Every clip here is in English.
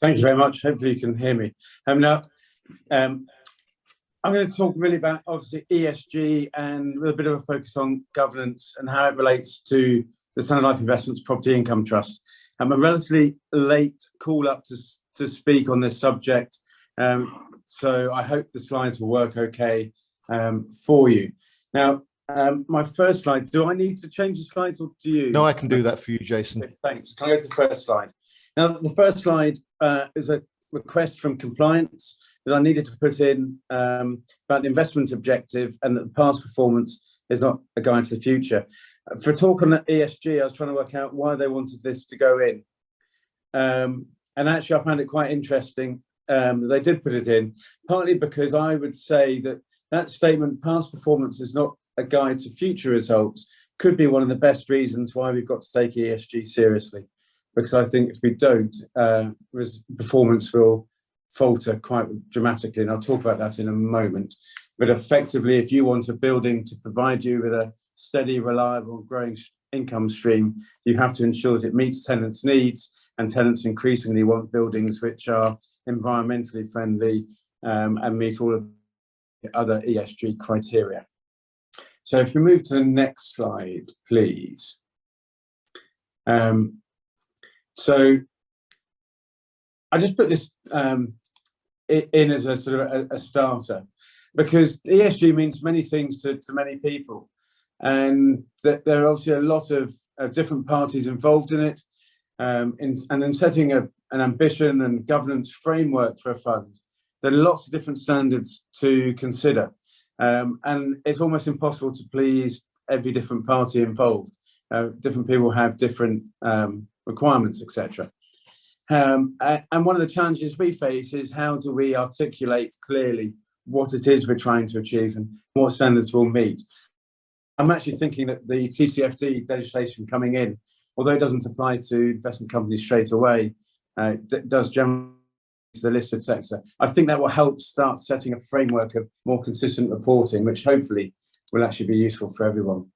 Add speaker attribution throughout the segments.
Speaker 1: Thank you very much. Hopefully you can hear me. Now, I'm going to talk really about, obviously, ESG and with a bit of a focus on governance and how it relates to the Standard Life Investments Property Income Trust. I'm a relatively late call up to speak on this subject, so I hope the slides will work okay for you. Now, my first slide, do I need to change the slides or do you?
Speaker 2: No, I can do that for you, Jason.
Speaker 1: Okay, thanks. Can I go to the first slide? Now, the first slide is a request from compliance that I needed to put in about the investment objective and that the past performance is not a guide to the future. For a talk on the ESG, I was trying to work out why they wanted this to go in. And actually, I found it quite interesting that they did put it in, partly because I would say that that statement, past performance is not a guide to future results, could be one of the best reasons why we've got to take ESG seriously. Because I think if we don't, performance will falter quite dramatically, and I'll talk about that in a moment. But effectively, if you want a building to provide you with a steady, reliable, growing income stream, you have to ensure that it meets tenants' needs, and tenants increasingly want buildings which are environmentally friendly and meet all of the other ESG criteria. So if we move to the next slide, please. So I just put this in as a sort of a starter, because ESG means many things to many people, and that there are obviously a lot of different parties involved in it, and in setting an ambition and governance framework for a fund, there are lots of different standards to consider, and it's almost impossible to please every different party involved. Different people have different requirements, etc. And one of the challenges we face is how do we articulate clearly what it is we're trying to achieve and what standards we'll meet. I'm actually thinking that the TCFD legislation coming in, although it doesn't apply to investment companies straight away, does generally to the listed sector. I think that will help start setting a framework of more consistent reporting, which hopefully will actually be useful for everyone.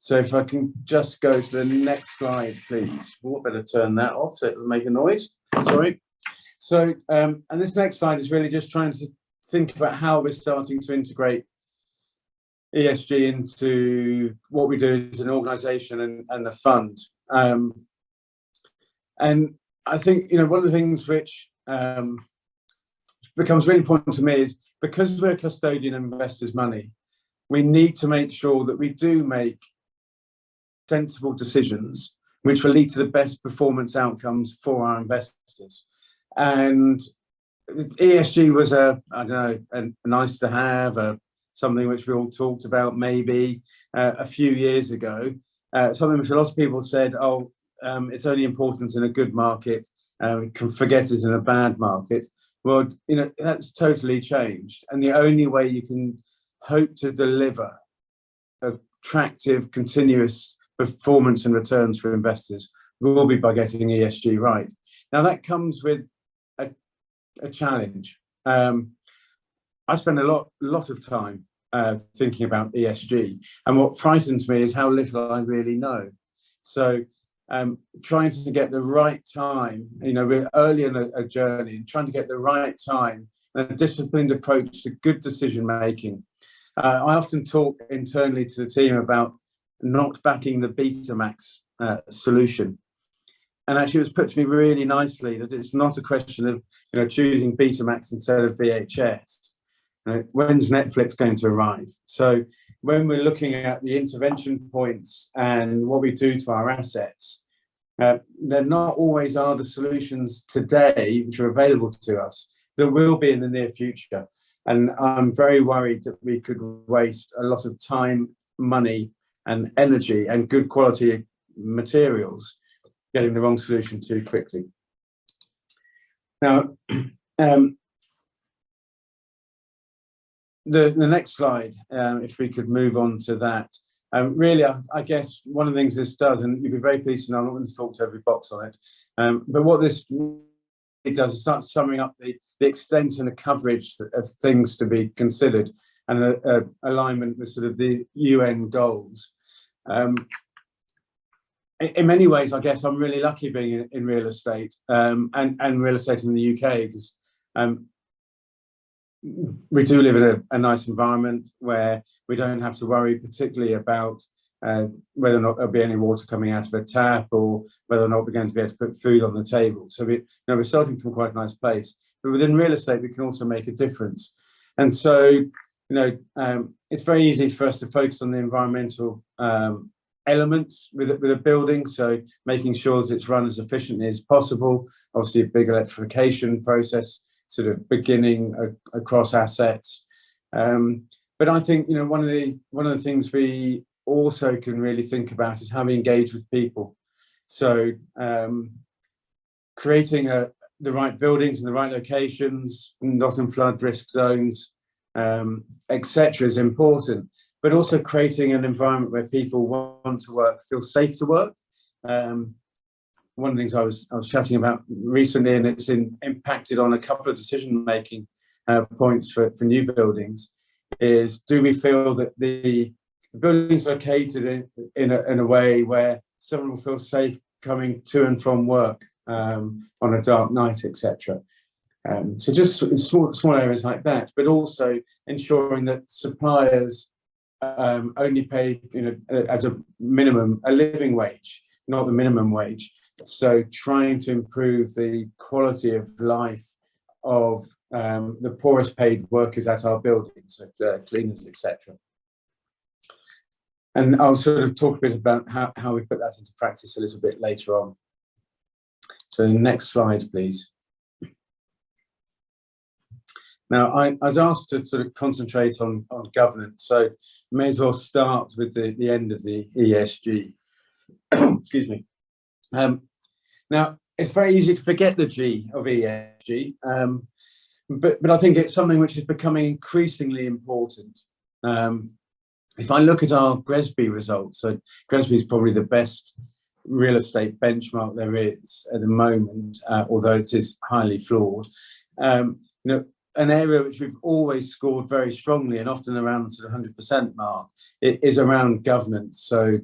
Speaker 1: So if I can just go to the next slide, please. We'll better turn that off so it doesn't make a noise. Sorry. So, and this next slide is really just trying to think about how we're starting to integrate ESG into what we do as an organisation and the fund. And I think, one of the things which becomes really important to me is, because we're a custodian of investors' money, we need to make sure that we do make sensible decisions which will lead to the best performance outcomes for our investors. And ESG was a nice to have, something which we all talked about maybe a few years ago, something which a lot of people said, oh, it's only important in a good market, we can forget it in a bad market. Well, that's totally changed, and the only way you can hope to deliver attractive, continuous performance and returns for investors will be by getting ESG right. Now, that comes with a challenge. I spend a lot of time thinking about ESG, and what frightens me is how little I really know. So trying to get the right time, we're early in a journey, and trying to get the right time and a disciplined approach to good decision making. I often talk internally to the team about not backing the Betamax solution. And actually it was put to me really nicely that it's not a question of choosing Betamax instead of VHS. When's Netflix going to arrive? So when we're looking at the intervention points and what we do to our assets, there not always are the solutions today which are available to us. There will be in the near future. And I'm very worried that we could waste a lot of time, money, and energy and good quality materials getting the wrong solution too quickly. Now, the next slide, if we could move on to that. Really, I guess one of the things this does, and you'd be very pleased to know, I'm not going to talk to every box on it, but what this does is start summing up the extent and the coverage of things to be considered, and alignment with sort of the UN goals. in many ways, I guess I'm really lucky being in real estate, and real estate in the UK, because we do live in a nice environment where we don't have to worry particularly about whether or not there'll be any water coming out of a tap, or whether or not we're going to be able to put food on the table. So we're starting from quite a nice place. But within real estate, we can also make a difference. And so, it's very easy for us to focus on the environmental elements with a building. So making sure that it's run as efficiently as possible. Obviously, a big electrification process, sort of beginning across assets. But I think one of the things we also can really think about is how we engage with people. So creating the right buildings in the right locations, not in flood risk zones, etc., is important. But also creating an environment where people want to work, feel safe to work. One of the things I was chatting about recently, and it's impacted on a couple of decision-making points for new buildings, is do we feel that the building's located in a way where someone will feel safe coming to and from work on a dark night, etc. So just in small areas like that, but also ensuring that suppliers only pay, as a minimum, a living wage, not the minimum wage. So trying to improve the quality of life of the poorest paid workers at our buildings, cleaners, etc. And I'll sort of talk a bit about how we put that into practice a little bit later on. So the next slide, please. Now, I was asked to sort of concentrate on governance, so I may as well start with the end of the ESG. Excuse me. Now, it's very easy to forget the G of ESG, but I think it's something which is becoming increasingly important. If I look at our GRESB results, so GRESB is probably the best real estate benchmark there is at the moment, although it is highly flawed. An area which we've always scored very strongly, and often around the sort of 100% mark, is around governance. So,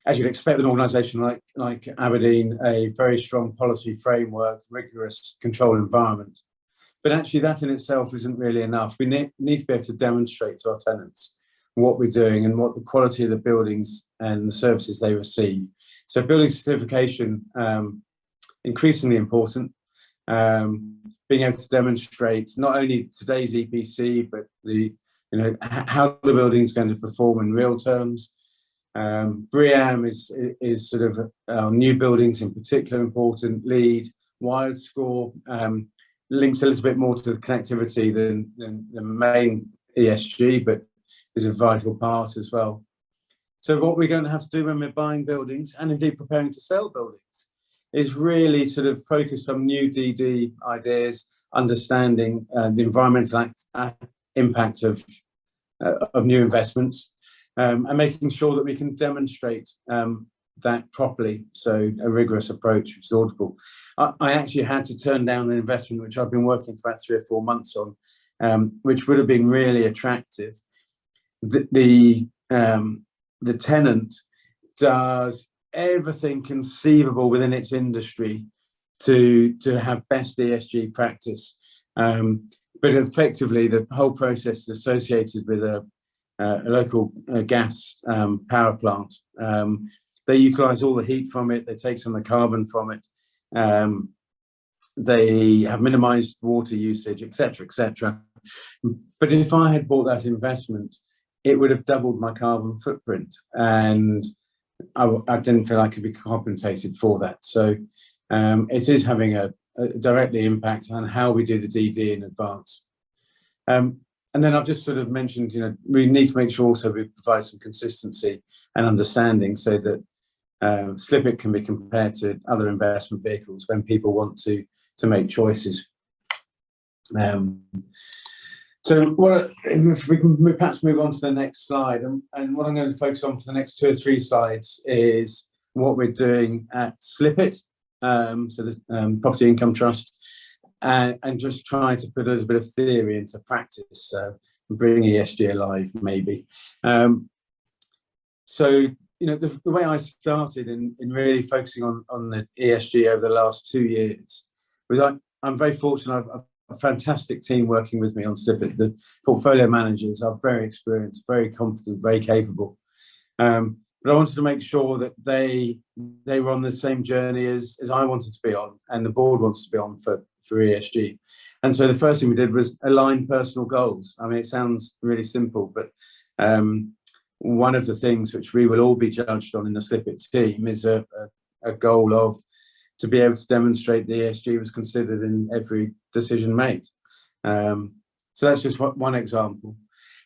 Speaker 1: as you'd expect, an organisation like Aberdeen, a very strong policy framework, rigorous control environment. But actually, that in itself isn't really enough. We need to be able to demonstrate to our tenants what we're doing and what the quality of the buildings and the services they receive. So, building certification, increasingly important. Being able to demonstrate not only today's EPC, but how the building is going to perform in real terms. BREEAM is sort of new buildings in particular important. LEED, WIRED score, links a little bit more to the connectivity than the main ESG, but is a vital part as well. So what we're going to have to do when we're buying buildings, and indeed preparing to sell buildings, is really sort of focus on new DD ideas, understanding the environmental impact of new investments, and making sure that we can demonstrate that properly. So a rigorous approach is audible. I actually had to turn down an investment which I've been working for about 3 or 4 months on, which would have been really attractive. The tenant does everything conceivable within its industry to have best ESG practice, but effectively the whole process is associated with a local gas power plant. They utilise all the heat from it, they take some of the carbon from it, they have minimised water usage, etc., etc. But if I had bought that investment, it would have doubled my carbon footprint, and I didn't feel I could be compensated for that. So it is having a directly impact on how we do the DD in advance. And then I've just sort of mentioned, we need to make sure also we provide some consistency and understanding so that SLIPIT can be compared to other investment vehicles when people want to make choices. So if we can perhaps move on to the next slide, and what I'm going to focus on for the next 2 or 3 slides is what we're doing at SLIPIT, so the Property Income Trust, and just trying to put a little bit of theory into practice, bring ESG alive maybe. So the way I started in really focusing on the ESG over the last 2 years was I'm very fortunate. I've a fantastic team working with me on Snippet. The portfolio managers are very experienced, very competent, very capable. But I wanted to make sure that they were on the same journey as I wanted to be on, and the board wants to be on for ESG. And so the first thing we did was align personal goals. I mean, it sounds really simple, but one of the things which we will all be judged on in the Snippet team is a goal of to be able to demonstrate the ESG was considered in every decision made. So that's just one example.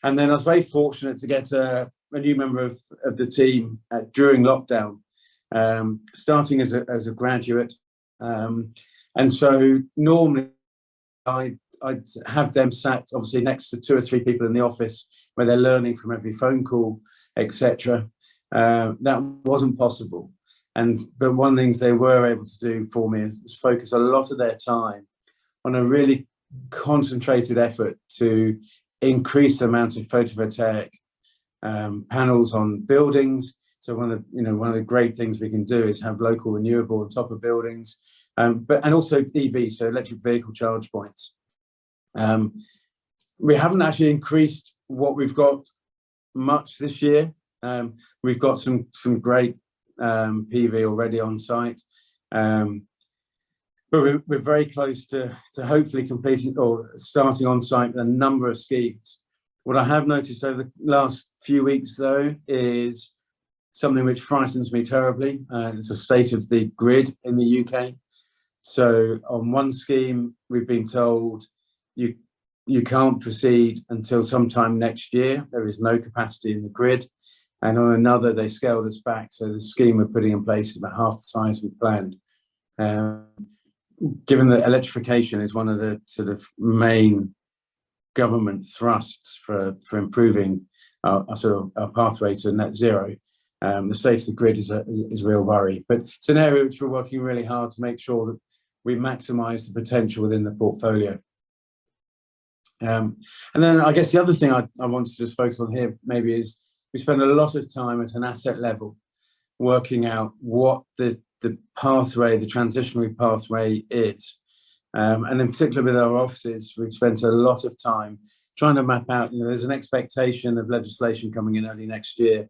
Speaker 1: And then I was very fortunate to get a new member of the team during lockdown, starting as a graduate. And so normally I'd have them sat obviously next to 2 or 3 people in the office where they're learning from every phone call, etc. That wasn't possible. But one of the things they were able to do for me is focus a lot of their time on a really concentrated effort to increase the amount of photovoltaic panels on buildings. So one of the great things we can do is have local renewable on top of buildings, and also EV, so electric vehicle charge points. We haven't actually increased what we've got much this year. We've got some great PV already on site, but we're very close to hopefully completing or starting on site a number of schemes. What I have noticed over the last few weeks, though, is something which frightens me terribly. It's the state of the grid in the UK. So on one scheme, we've been told you can't proceed until sometime next year. There is no capacity in the grid. And on another, they scaled us back. So the scheme we're putting in place is about half the size we planned. Given that electrification is one of the sort of main government thrusts for improving our pathway to net zero, the state of the grid is a real worry. But it's an area which we're working really hard to make sure that we maximise the potential within the portfolio. And then I guess the other thing I want to just focus on here maybe is we spend a lot of time at an asset level working out what the pathway, the transitionary pathway is. And in particular with our offices, we've spent a lot of time trying to map out, there's an expectation of legislation coming in early next year,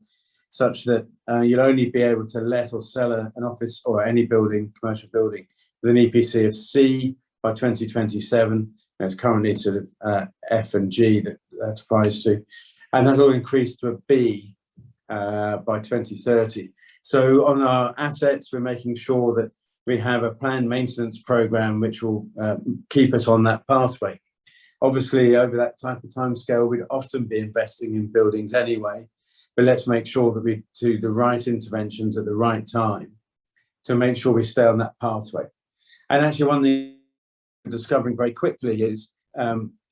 Speaker 1: such that you'll only be able to let or sell an office or any building, commercial building, with an EPC of C by 2027. There's currently sort of F and G that applies to, and that'll increase to a B by 2030. So on our assets, we're making sure that we have a planned maintenance program which will keep us on that pathway. Obviously, over that type of timescale, we'd often be investing in buildings anyway, but let's make sure that we do the right interventions at the right time to make sure we stay on that pathway. And actually, one thing we're discovering very quickly is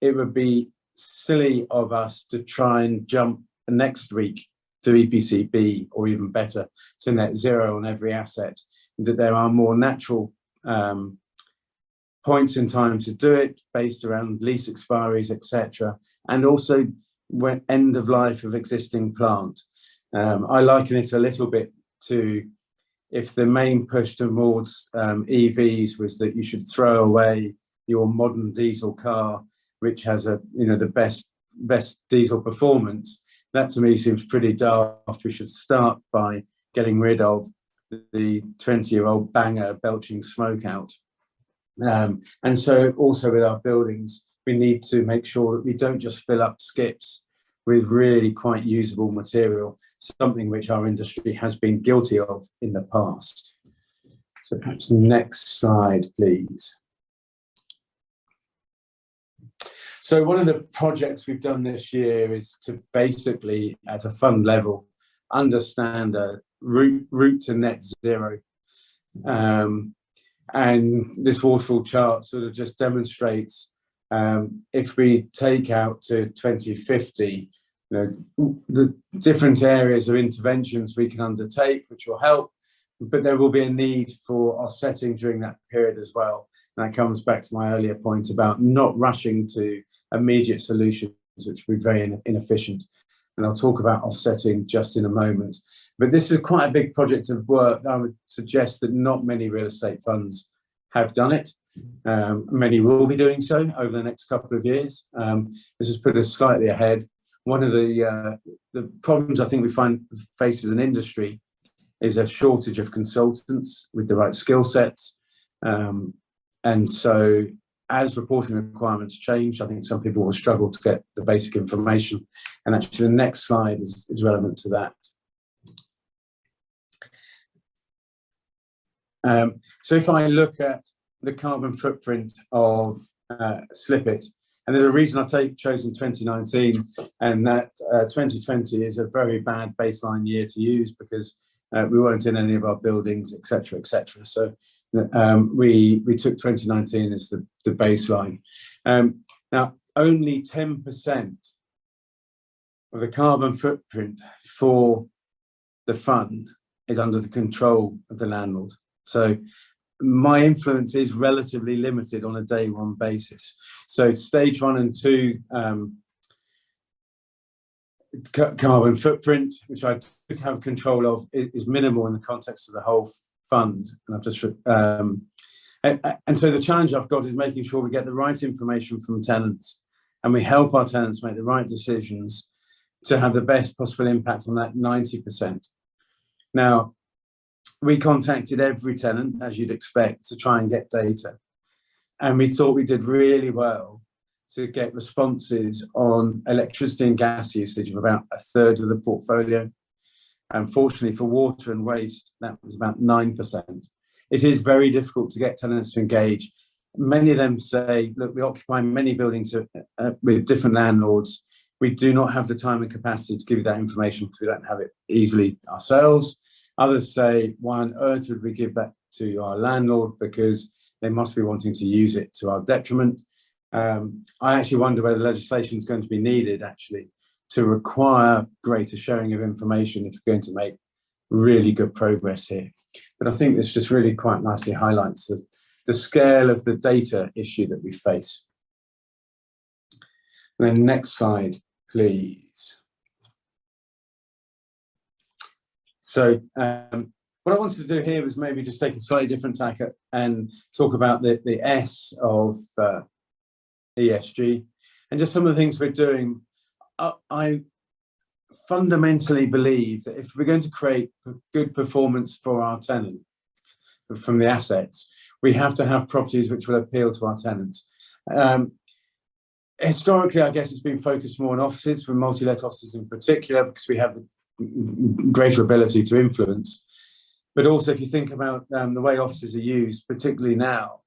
Speaker 1: it would be silly of us to try and jump next week to EPC B, or even better, to net zero on every asset, that there are more natural points in time to do it based around lease expiries, etc., and also when end of life of existing plant. I liken it a little bit to if the main push towards EVs was that you should throw away your modern diesel car, which has the best diesel performance. That to me seems pretty daft. We should start by getting rid of the 20-year-old banger belching smoke out. And so also with our buildings, we need to make sure that we don't just fill up skips with really quite usable material, something which our industry has been guilty of in the past. So perhaps the next slide, please. So one of the projects we've done this year is to basically, at a fund level, understand a route to net zero. And this waterfall chart sort of just demonstrates if we take out to 2050, the different areas of interventions we can undertake, which will help, but there will be a need for offsetting during that period as well. And that comes back to my earlier point about not rushing to immediate solutions, which will be very inefficient. And I'll talk about offsetting just in a moment. But this is quite a big project of work. I would suggest that not many real estate funds have done it. Many will be doing so over the next couple of years. This has put us slightly ahead. One of the problems I think we face as an industry is a shortage of consultants with the right skill sets. And so as reporting requirements change, I think some people will struggle to get the basic information. And actually the next slide is relevant to that. So if I look at the carbon footprint of Slipit, and there's a reason I've chosen 2019, and that 2020 is a very bad baseline year to use because we weren't in any of our buildings, etc., etc. So we took 2019 as the baseline. Now, only 10% of the carbon footprint for the fund is under the control of the landlord. So my influence is relatively limited on a day one basis. So stage 1 and 2 carbon footprint, which I have control of, is minimal in the context of the whole fund. And I've just and so the challenge I've got is making sure we get the right information from tenants, and we help our tenants make the right decisions to have the best possible impact on that 90%. Now, we contacted every tenant, as you'd expect, to try and get data. And we thought we did really well to get responses on electricity and gas usage of about a third of the portfolio. Unfortunately, for water and waste, that was about 9%. It is very difficult to get tenants to engage. Many of them say, look, we occupy many buildings with different landlords. We do not have the time and capacity to give you that information because we don't have it easily ourselves. Others say, why on earth would we give that to our landlord, because they must be wanting to use it to our detriment. I actually wonder whether legislation is going to be needed actually to require greater sharing of information if we're going to make really good progress here. But I think this just really quite nicely highlights the scale of the data issue that we face. And then next slide, please. So what I wanted to do here was maybe just take a slightly different tack and talk about the S of ESG and just some of the things we're doing. I fundamentally believe that if we're going to create good performance for our tenant from the assets, we have to have properties which will appeal to our tenants. Historically, I guess it's been focused more on offices, for multi-let offices in particular, because we have the greater ability to influence. But also, if you think about the way offices are used, particularly now,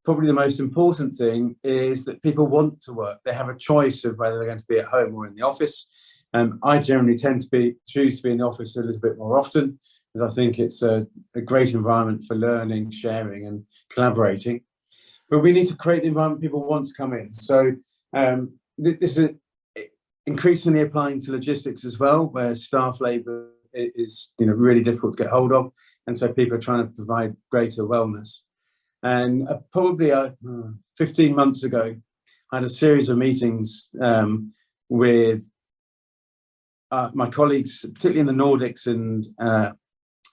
Speaker 1: probably the most important thing is that people want to work. They have a choice of whether they're going to be at home or in the office. I generally tend to choose to be in the office a little bit more often, because I think it's a great environment for learning, sharing and collaborating. But we need to create the environment people want to come in. So this is increasingly applying to logistics as well, where staff labour is really difficult to get hold of. And so people are trying to provide greater wellness. And probably 15 months ago, I had a series of meetings with my colleagues, particularly in the Nordics and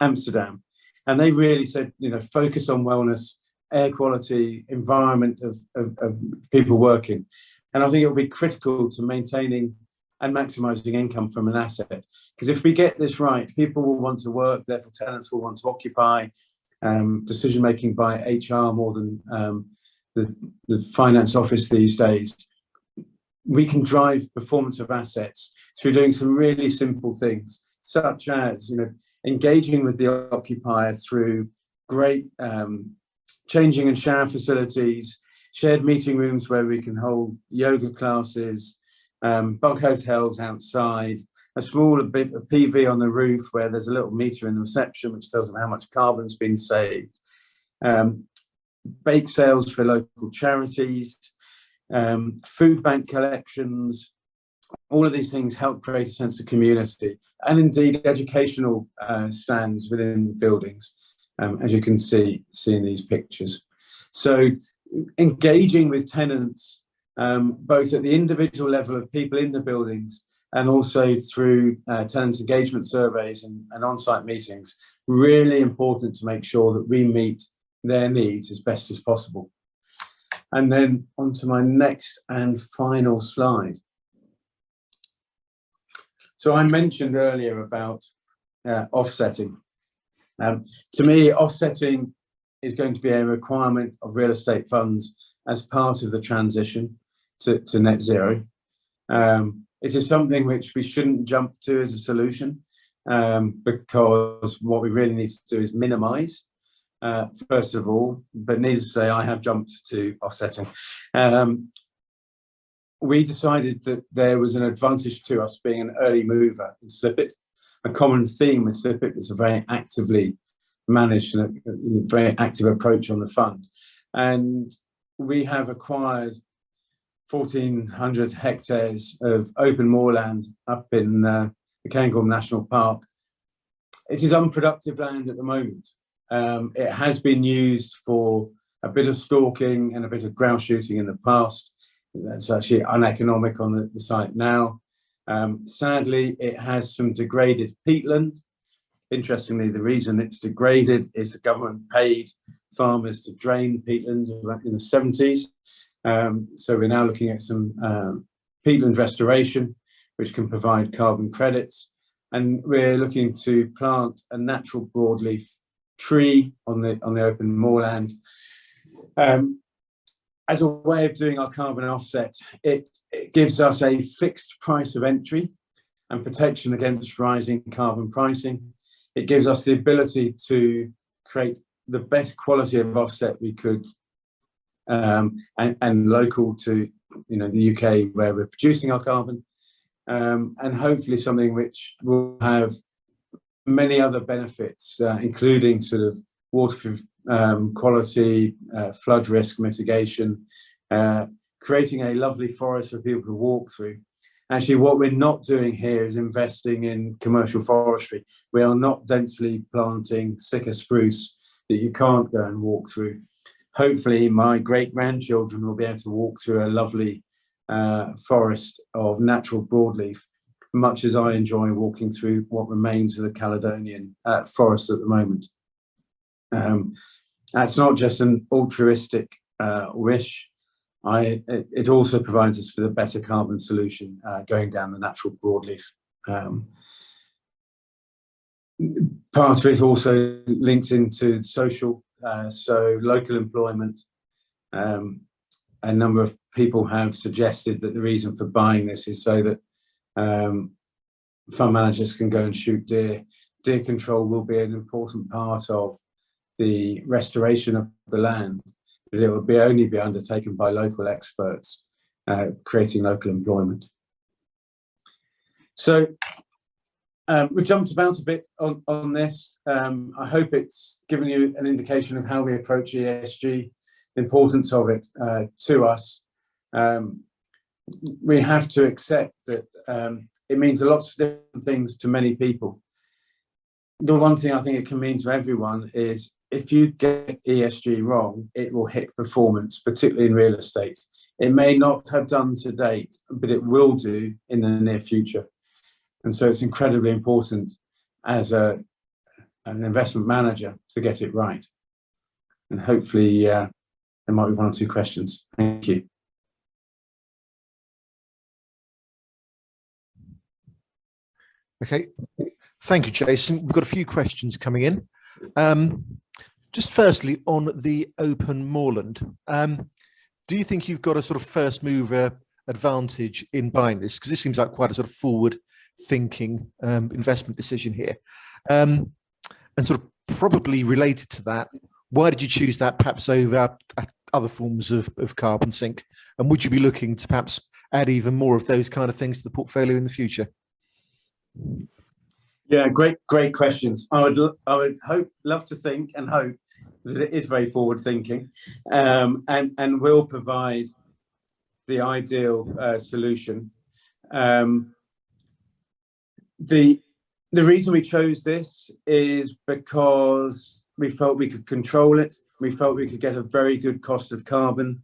Speaker 1: Amsterdam. And they really said, focus on wellness, air quality, environment of people working. And I think it will be critical to maintaining and maximising income from an asset. Because if we get this right, people will want to work, therefore tenants will want to occupy. Decision-making by HR more than the finance office these days. We can drive performance of assets through doing some really simple things, such as engaging with the occupier through great changing and shower facilities, shared meeting rooms where we can hold yoga classes, bunk hotels outside, a small bit of PV on the roof where there's a little meter in the reception which tells them how much carbon's been saved, bake sales for local charities, food bank collections. All of these things help create a sense of community, and indeed educational stands within buildings, as you can see in these pictures. So engaging with tenants, both at the individual level of people in the buildings and also through tenant engagement surveys and on-site meetings, really important to make sure that we meet their needs as best as possible. And then on to my next and final slide. So I mentioned earlier about offsetting. To me, offsetting is going to be a requirement of real estate funds as part of the transition to net zero. It is something which we shouldn't jump to as a solution, because what we really need to do is minimise, first of all, but needless to say, I have jumped to offsetting. We decided that there was an advantage to us being an early mover in SLIPIT. A common theme with SLIPIT is a very actively managed and a very active approach on the fund. And we have acquired 1,400 hectares of open moorland up in the Cairngorm National Park. It is unproductive land at the moment. It has been used for a bit of stalking and a bit of grouse shooting in the past. That's actually uneconomic on the site now. Sadly, it has some degraded peatland. Interestingly, the reason it's degraded is the government paid farmers to drain peatland in the 70s. So we're now looking at some peatland restoration, which can provide carbon credits. And we're looking to plant a natural broadleaf tree on the open moorland. As a way of doing our carbon offset, it gives us a fixed price of entry and protection against rising carbon pricing. It gives us the ability to create the best quality of offset we could, and local to the UK where we're producing our carbon, and hopefully something which will have many other benefits, including sort of water quality, flood risk mitigation, creating a lovely forest for people to walk through. Actually, what we're not doing here is investing in commercial forestry. We are not densely planting Sitka spruce that you can't go and walk through. Hopefully, my great-grandchildren will be able to walk through a lovely forest of natural broadleaf, much as I enjoy walking through what remains of the Caledonian forest at the moment. That's not just an altruistic wish. It also provides us with a better carbon solution going down the natural broadleaf. Part of it also links into social, so local employment. A number of people have suggested that the reason for buying this is so that fund managers can go and shoot deer. Deer control will be an important part of the restoration of the land, but it will only be undertaken by local experts, creating local employment. So we've jumped about a bit on this. I hope it's given you an indication of how we approach ESG, the importance of it to us. We have to accept that it means lots of different things to many people. The one thing I think it can mean to everyone is if you get ESG wrong, it will hit performance, particularly in real estate. It may not have done to date, but it will do in the near future. And so it's incredibly important as an investment manager to get it right. And hopefully there might be one or two questions. Thank you.
Speaker 2: Okay, thank you, Jason. We've got a few questions coming in. Just firstly, on the open moorland, do you think you've got a sort of first mover advantage in buying this? Because this seems like quite a sort of forward thinking investment decision here. And sort of probably related to that, why did you choose that perhaps over other forms of carbon sink? And would you be looking to perhaps add even more of those kind of things to the portfolio in the future?
Speaker 1: Yeah, great questions. I would love to think and hope that it is very forward thinking, and will provide the ideal solution. The reason we chose this is because we felt we could control it. We felt we could get a very good cost of carbon,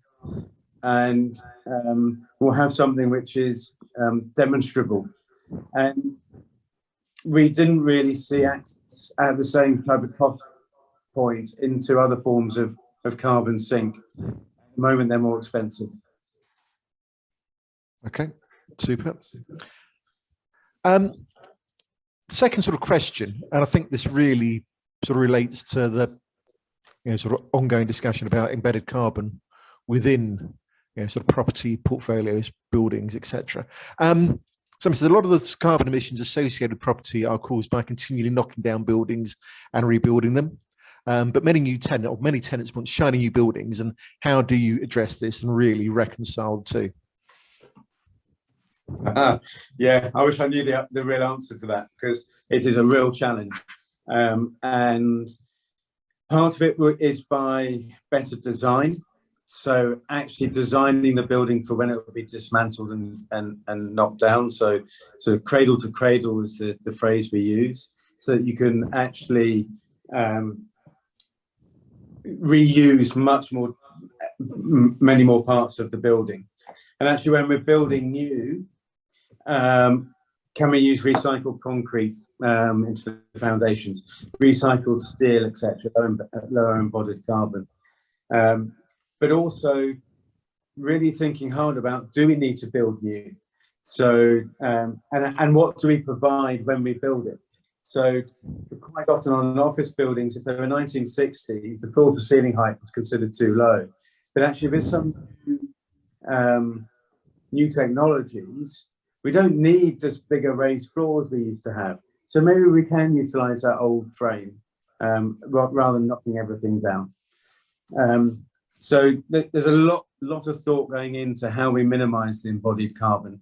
Speaker 1: and we'll have something which is demonstrable. And we didn't really see at the same type of cost point into other forms of carbon sink. At the moment, they're more expensive.
Speaker 2: Okay, super. Second sort of question, and I think this really sort of relates to the sort of ongoing discussion about embedded carbon within sort of property portfolios, buildings, etc. So a lot of the carbon emissions associated with property are caused by continually knocking down buildings and rebuilding them. But many tenants want shiny new buildings. And how do you address this and really reconcile the two?
Speaker 1: Yeah, I wish I knew the real answer to that, because it is a real challenge. And part of it is by better design. So actually designing the building for when it will be dismantled and knocked down. So cradle to cradle is the phrase we use, so that you can actually reuse many more parts of the building. And actually, when we're building new, can we use recycled concrete into the foundations, recycled steel, etc., lower embodied carbon? But also really thinking hard about, do we need to build new? So, and what do we provide when we build it? So quite often on office buildings, if they were 1960s, the floor to ceiling height was considered too low. But actually with some new technologies, we don't need this bigger raised floors we used to have. So maybe we can utilize that old frame rather than knocking everything down. So there's a lot of thought going into how we minimize the embodied carbon.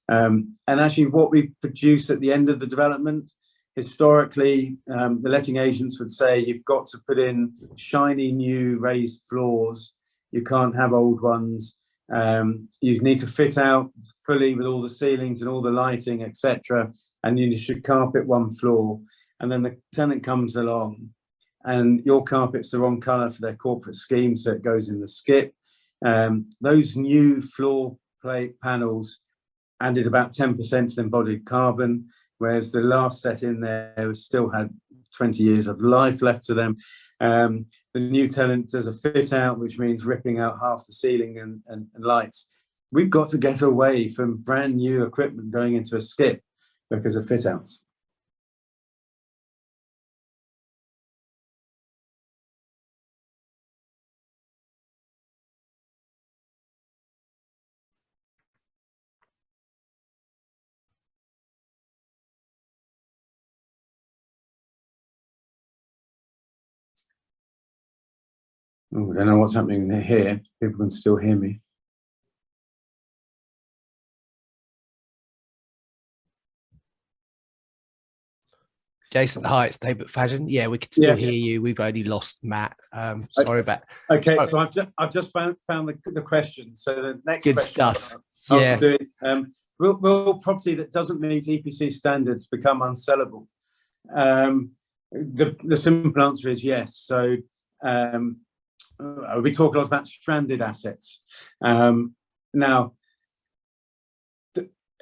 Speaker 1: And actually what we produce at the end of the development, historically, the letting agents would say you've got to put in shiny new raised floors. You can't have old ones. You need to fit out fully with all the ceilings and all the lighting, etc. And you should carpet one floor. And then the tenant comes along and your carpet's the wrong colour for their corporate scheme, so it goes in the skip. Those new floor plate panels added about 10% to the embodied carbon, whereas the last set in there still had 20 years of life left to them. The new tenant does a fit out, which means ripping out half the ceiling and lights. We've got to get away from brand new equipment going into a skip because of fit outs. Oh, I don't know what's happening here. People can still hear me.
Speaker 3: Jason, hi, it's David Fadgen. Yeah, we can still hear you. We've only lost Matt. Sorry about.
Speaker 1: Okay, so I've just found the question. So the next
Speaker 3: good
Speaker 1: question
Speaker 3: stuff.
Speaker 1: I'll do is, will property that doesn't meet EPC standards become unsellable? The simple answer is yes. So we talk a lot about stranded assets. Now,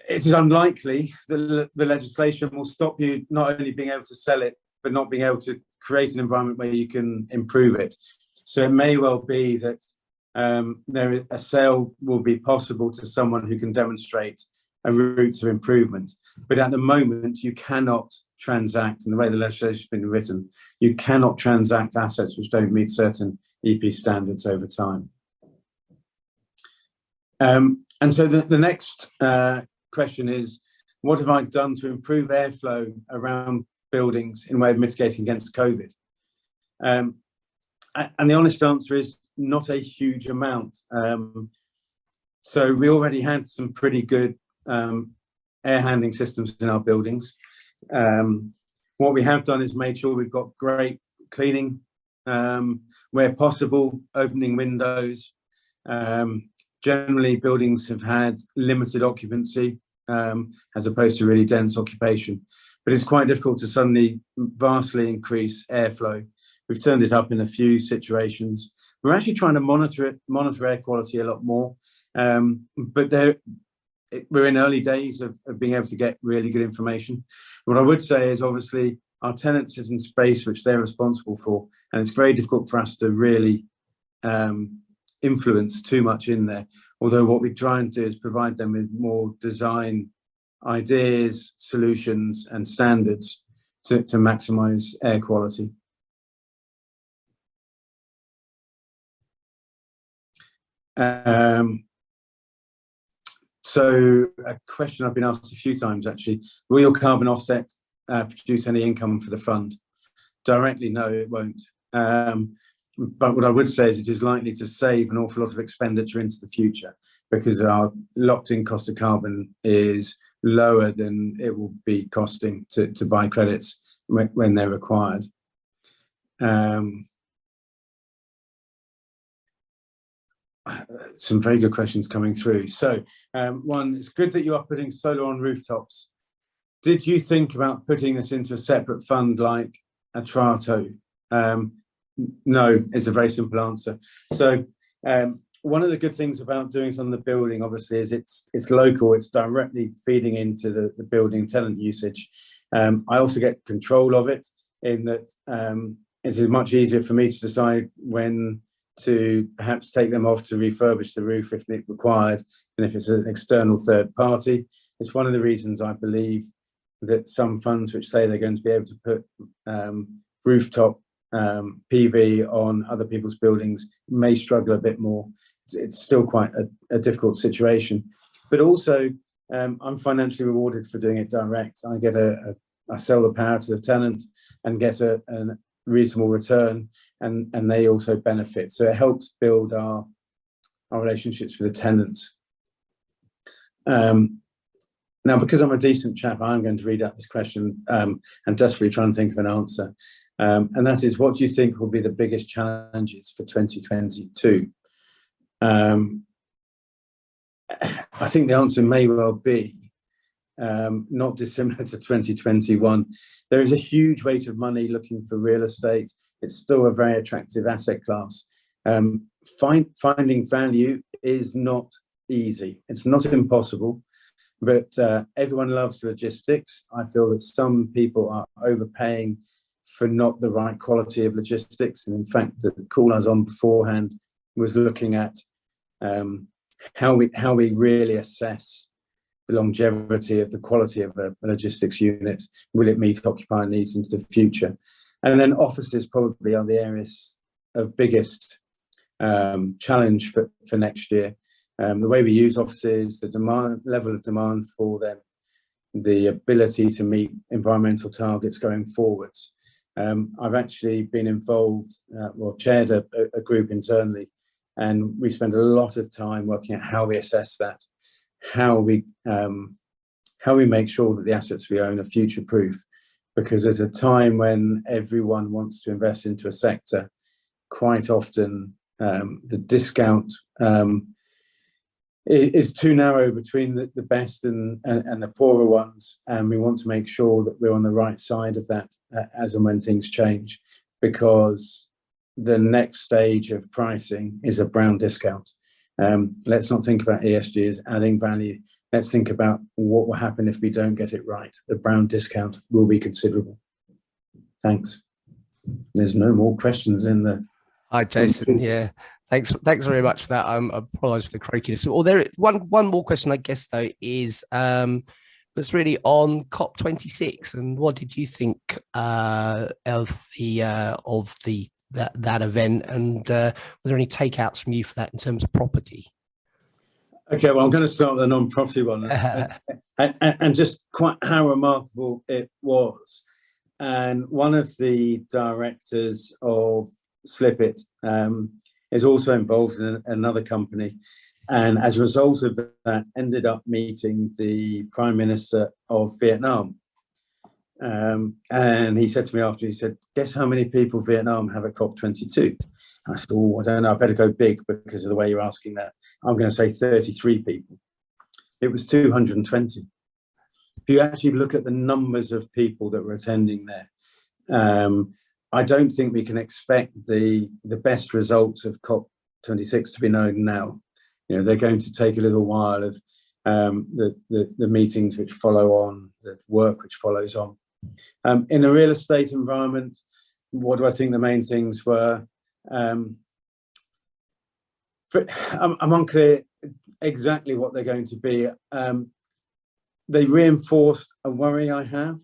Speaker 1: it is unlikely that the legislation will stop you not only being able to sell it, but not being able to create an environment where you can improve it. So it may well be that a sale will be possible to someone who can demonstrate a route to improvement. But at the moment, you cannot transact, in the way the legislation has been written, you cannot transact assets which don't meet certain EP standards over time. And so the next question is, what have I done to improve airflow around buildings in way of mitigating against COVID? And the honest answer is not a huge amount. So we already had some pretty good air handling systems in our buildings. What we have done is made sure we've got great cleaning, where possible, opening windows. Generally, buildings have had limited occupancy as opposed to really dense occupation. But it's quite difficult to suddenly vastly increase airflow. We've turned it up in a few situations. We're actually trying to monitor air quality a lot more. But we're in early days of being able to get really good information. What I would say is obviously our tenants sit in space which they're responsible for, and it's very difficult for us to really influence too much in there. Although what we try and do is provide them with more design ideas, solutions, and standards to maximize air quality. So a question I've been asked a few times actually: will your carbon offset produce any income for the fund? Directly, no, it won't. But what I would say is it is likely to save an awful lot of expenditure into the future, because our locked-in cost of carbon is lower than it will be costing to buy credits when they're required. Some very good questions coming through. So one, it's good that you are putting solar on rooftops. Did you think about putting this into a separate fund like a Trato? No, is a very simple answer. So one of the good things about doing it on the building, obviously, is it's local. It's directly feeding into the building tenant usage. I also get control of it in that it's much easier for me to decide when to perhaps take them off to refurbish the roof if required than if it's an external third party. It's one of the reasons I believe that some funds which say they're going to be able to put rooftop PV on other people's buildings may struggle a bit more. It's still quite a difficult situation, but also I'm financially rewarded for doing it direct. I sell the power to the tenant and get a reasonable return, and they also benefit. So it helps build our relationships with the tenants. Now, because I'm a decent chap, I'm going to read out this question and desperately try and think of an answer. And that is, what do you think will be the biggest challenges for 2022? I think the answer may well be not dissimilar to 2021. There is a huge weight of money looking for real estate. It's still a very attractive asset class. Finding value is not easy. It's not impossible, but everyone loves logistics. I feel that some people are overpaying for not the right quality of logistics. And in fact, the call I was on beforehand was looking at how we really assess the longevity of the quality of a logistics unit. Will it meet occupier needs into the future? And then offices probably are the areas of biggest challenge for next year. The way we use offices, the level of demand for them, the ability to meet environmental targets going forwards. I've actually been involved, chaired a group internally, and we spend a lot of time working at how we assess that, how we make sure that the assets we own are future-proof. Because there's a time when everyone wants to invest into a sector, quite often the discount is too narrow between the best and the poorer ones, and we want to make sure that we're on the right side of that as and when things change, because the next stage of pricing is a brown discount. Let's not think about ESG as adding value. Let's think about what will happen if we don't get it right. The brown discount will be considerable. Thanks. There's no more questions in the...
Speaker 3: Hi, Jason. Yeah, thanks very much for that. I apologise for the croakiness. Well, one more question, I guess, though, is was really on COP26, and what did you think of that event, and were there any takeouts from you for that in terms of property?
Speaker 1: Okay, well, I'm going to start with the non-property one, and just quite how remarkable it was. And one of the directors of Slip-It is also involved in another company, and as a result of that, ended up meeting the Prime Minister of Vietnam. And he said to me after, he said, "Guess how many people Vietnam have at COP22?" I said, "Oh, I don't know, I better go big because of the way you're asking that. I'm going to say 33 people. It was 220. If you actually look at the numbers of people that were attending there, I don't think we can expect the best results of COP26 to be known now. You know, they're going to take a little while of the meetings which follow on, the work which follows on. In a real estate environment, what do I think the main things were? I'm unclear exactly what they're going to be. They reinforced a worry I have,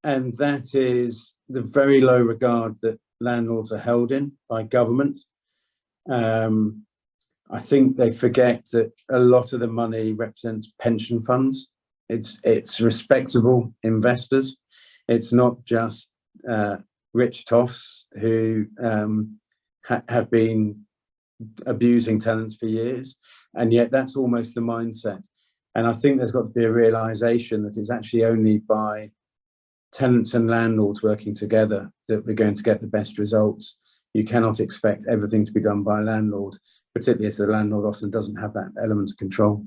Speaker 1: and that is the very low regard that landlords are held in by government. I think they forget that a lot of the money represents pension funds. It's respectable investors. It's not just rich toffs who have been abusing tenants for years, and yet that's almost the mindset. And I think there's got to be a realization that it's actually only by tenants and landlords working together that we're going to get the best results. You cannot expect everything to be done by a landlord, particularly as the landlord often doesn't have that element of control.